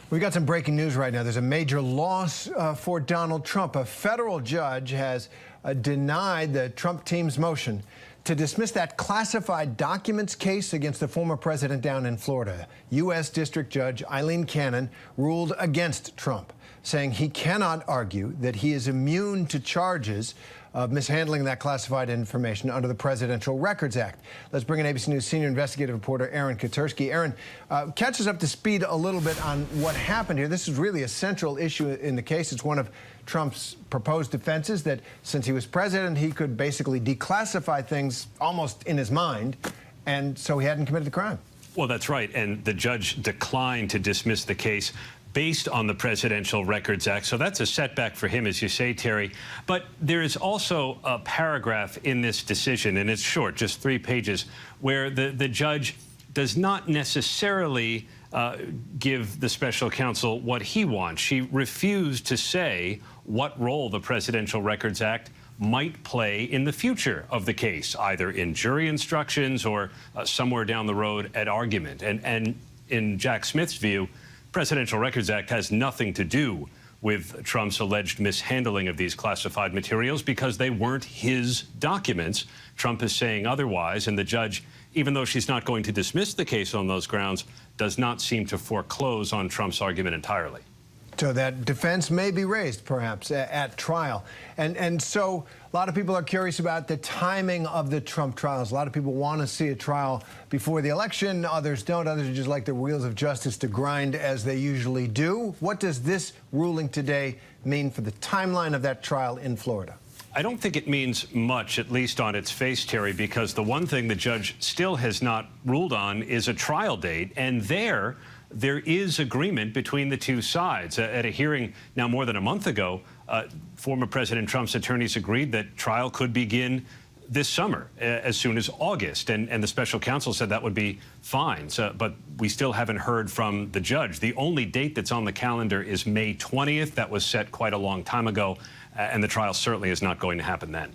We've got some breaking news right now. There's a major loss for Donald Trump. A federal judge has denied the Trump team's motion to dismiss that classified documents case against the former president down in Florida. U.S. District Judge Aileen Cannon ruled against Trump, saying he cannot argue that he is immune to charges of mishandling that classified information under the Presidential Records Act. Let's bring in ABC News senior investigative reporter Aaron Katersky. Aaron, catch us up to speed a little bit on what happened here. This is really a central issue in the case. It's one of Trump's proposed defenses that since he was president, he could basically declassify things almost in his mind, and so he hadn't committed the crime. Well, that's right, and the judge declined to dismiss the case based on the Presidential Records Act. So that's a setback for him, as you say, Terry. But there is also a paragraph in this decision, and it's short, just 3 pages, where the judge does not necessarily give the special counsel what he wants. She refused to say what role the Presidential Records Act might play in the future of the case, either in jury instructions or somewhere down the road at argument. And in Jack Smith's view, Presidential Records Act has nothing to do with Trump's alleged mishandling of these classified materials because they weren't his documents. Trump is saying otherwise, and the judge, even though she's not going to dismiss the case on those grounds, does not seem to foreclose on Trump's argument entirely. So that defense may be raised, perhaps, at trial. And so a lot of people are curious about the timing of the Trump trials. A lot of people want to see a trial before the election. Others don't. Others just like the wheels of justice to grind as they usually do. What does this ruling today mean for the timeline of that trial in Florida? I don't think it means much, at least on its face, Terry, because the one thing the judge still has not ruled on is a trial date. And there is agreement between the two sides. At a hearing now more than a month ago, former President Trump's attorneys agreed that trial could begin this summer, as soon as August. And the special counsel said that would be fine. But we still haven't heard from the judge. The only date that's on the calendar is May 20th. That was set quite a long time ago. And the trial certainly is not going to happen then.